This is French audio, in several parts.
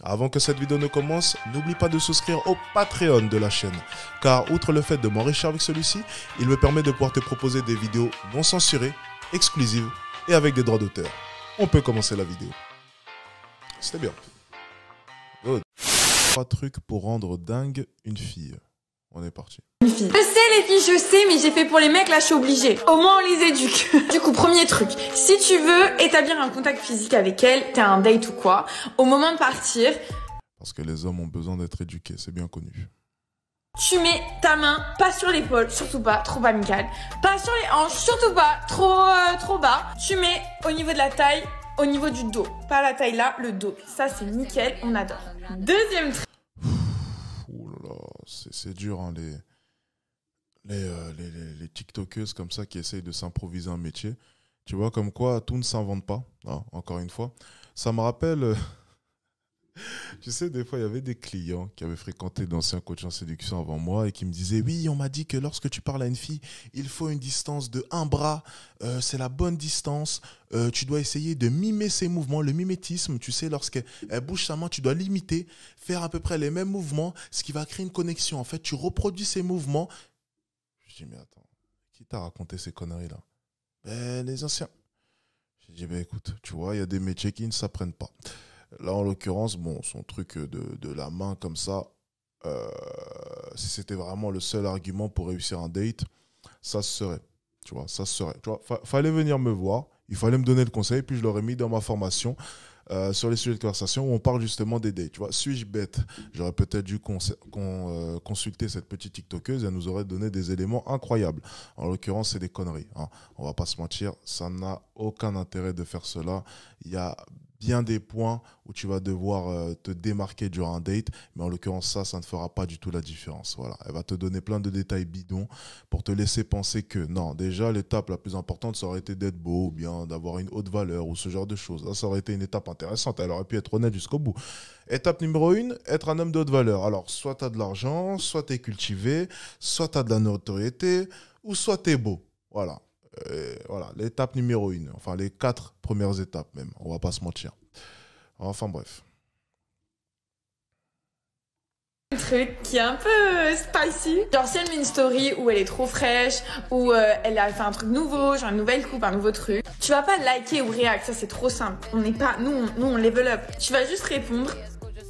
Avant que cette vidéo ne commence, n'oublie pas de souscrire au Patreon de la chaîne, car outre le fait de m'enrichir avec celui-ci, il me permet de pouvoir te proposer des vidéos non censurées, exclusives et avec des droits d'auteur. On peut commencer la vidéo. C'était bien. Good. 3 trucs pour rendre dingue une fille. On est parti. Je sais les filles, je sais, mais j'ai fait pour les mecs, là je suis obligée. Au moins on les éduque. Du coup, premier truc, si tu veux établir un contact physique avec elle, t'as un date ou quoi, au moment de partir, Parce que les hommes ont besoin d'être éduqués, c'est bien connu. tu mets ta main, pas sur l'épaule, surtout pas, trop amical, pas sur les hanches, surtout pas, trop bas. Tu mets au niveau de la taille, au niveau du dos. Pas la taille là, le dos. Ça c'est nickel, on adore. Deuxième truc. Ouh là là, c'est dur, hein, les TikTokeuses comme ça qui essayent de s'improviser un métier. Tu vois, comme quoi tout ne s'invente pas, hein, encore une fois. Ça me rappelle, tu sais, des fois, il y avait des clients qui avaient fréquenté d'anciens coachs en séduction avant moi et qui me disaient, oui, on m'a dit que lorsque tu parles à une fille, il faut une distance de 1 bras, c'est la bonne distance, tu dois essayer de mimer ses mouvements, le mimétisme, tu sais, lorsqu'elle bouge sa main, tu dois l'imiter, faire à peu près les mêmes mouvements, ce qui va créer une connexion. En fait, tu reproduis ces mouvements. Je dis, mais attends, qui t'a raconté ces conneries-là? Ben, les anciens. J'ai dit, ben écoute, tu vois, il y a des métiers qui ne s'apprennent pas. Là, en l'occurrence, bon, son truc de la main comme ça, si c'était vraiment le seul argument pour réussir un date, ça se serait. Tu vois, ça se serait. Tu vois, fallait venir me voir, il fallait me donner le conseil, puis je l'aurais mis dans ma formation sur les sujets de conversation où on parle justement des dates. Tu vois, suis-je bête? J'aurais peut-être dû consulter cette petite TikTokeuse et elle nous aurait donné des éléments incroyables. En l'occurrence, c'est des conneries, hein. On va pas se mentir, ça n'a aucun intérêt de faire cela. Il y a bien des points où tu vas devoir te démarquer durant un date, mais en l'occurrence, ça ne fera pas du tout la différence. Voilà. Elle va te donner plein de détails bidons pour te laisser penser que non, déjà, l'étape la plus importante, ça aurait été d'être beau ou bien d'avoir une haute valeur ou ce genre de choses. Là, ça aurait été une étape intéressante. Elle aurait pu être honnête jusqu'au bout. Étape numéro 1, être un homme de haute valeur. Alors, soit tu as de l'argent, soit tu es cultivé, soit tu as de la notoriété, ou soit tu es beau. Voilà. Voilà, l'étape numéro 1, enfin les 4 premières étapes même, on va pas se mentir. Enfin bref. Un truc qui est un peu spicy. Genre si elle met une story où elle est trop fraîche, où elle a fait un truc nouveau, genre une nouvelle coupe, un nouveau truc, tu vas pas liker ou react, ça c'est trop simple. On n'est pas, nous on level up. Tu vas juste répondre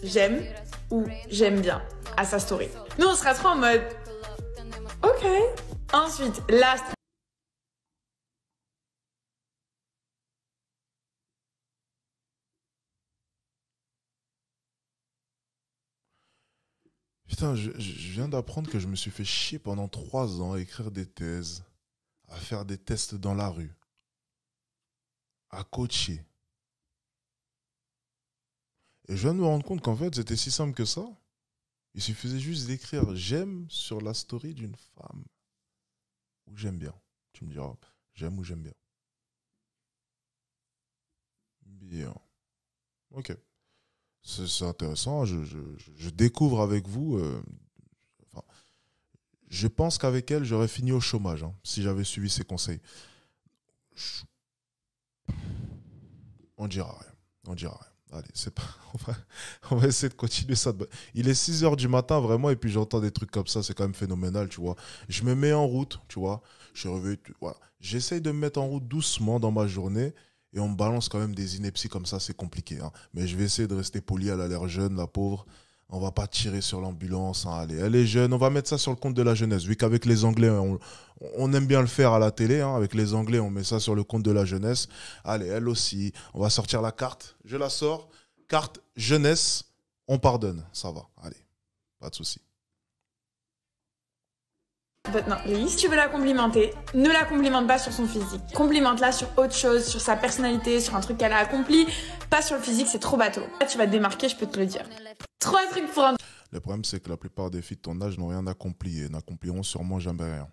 j'aime ou j'aime bien à sa story. Nous on sera trop en mode ok. Ensuite, last. Putain, je viens d'apprendre que je me suis fait chier pendant 3 ans à écrire des thèses, à faire des tests dans la rue, à coacher. Et je viens de me rendre compte qu'en fait, c'était si simple que ça. Il suffisait juste d'écrire j'aime sur la story d'une femme. Ou j'aime bien. Tu me diras, j'aime ou j'aime bien. Bien. Ok. C'est intéressant. Je découvre avec vous. Enfin, je pense qu'avec elle, j'aurais fini au chômage, hein, si j'avais suivi ses conseils. Je- On dira rien. On dira rien. Allez, c'est pas... on va essayer de continuer ça. Il est 6 heures du matin, vraiment, et puis j'entends des trucs comme ça, c'est quand même phénoménal, tu vois. Je me mets en route, tu vois. Je suis réveillé, voilà. J'essaye de me mettre en route doucement dans ma journée, et on me balance quand même des inepties comme ça, c'est compliqué, hein. Mais je vais essayer de rester poli, elle a l'air jeune, la pauvre. On va pas tirer sur l'ambulance, hein. Allez, elle est jeune, on va mettre ça sur le compte de la jeunesse. Vu qu'avec les Anglais, on aime bien le faire à la télé, hein. Avec les Anglais, on met ça sur le compte de la jeunesse. Allez, elle aussi, on va sortir la carte. Je la sors. Carte jeunesse, on pardonne. Ça va, allez, pas de souci. Non, Lily, si tu veux la complimenter, ne la complimente pas sur son physique. Complimente-la sur autre chose, sur sa personnalité, sur un truc qu'elle a accompli. Pas sur le physique, c'est trop bateau. Là, tu vas te démarquer, je peux te le dire. 3 trucs pour un... Le problème, c'est que la plupart des filles de ton âge n'ont rien accompli et n'accompliront sûrement jamais rien.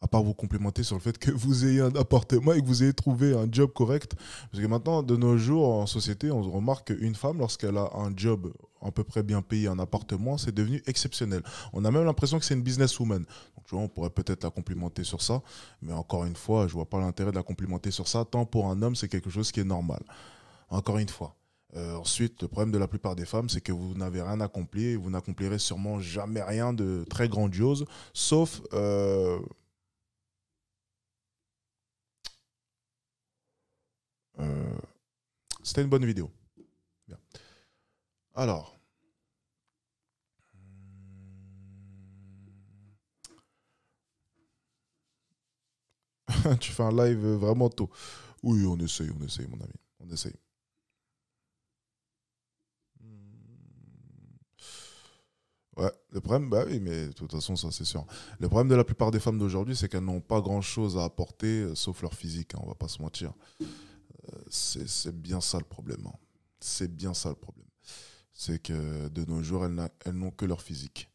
À part vous complimenter sur le fait que vous ayez un appartement et que vous ayez trouvé un job correct. Parce que maintenant, de nos jours, en société, on remarque qu'une femme, lorsqu'elle a un job à peu près bien payé, un appartement, c'est devenu exceptionnel. On a même l'impression que c'est une businesswoman. Donc, tu vois, on pourrait peut-être la complimenter sur ça. Mais encore une fois, je ne vois pas l'intérêt de la complimenter sur ça. Tant pour un homme, c'est quelque chose qui est normal. Encore une fois. Ensuite, le problème de la plupart des femmes, c'est que vous n'avez rien accompli et vous n'accomplirez sûrement jamais rien de très grandiose, sauf... c'était une bonne vidéo. Bien. Alors... tu fais un live vraiment tôt. Oui, on essaye, mon ami. On essaye. Ouais, le problème, bah oui, mais de toute façon, ça c'est sûr. Le problème de la plupart des femmes d'aujourd'hui, c'est qu'elles n'ont pas grand-chose à apporter, sauf leur physique, hein, on va pas se mentir. C'est bien ça le problème. Hein. C'est bien ça le problème. C'est que de nos jours, elles n'ont que leur physique.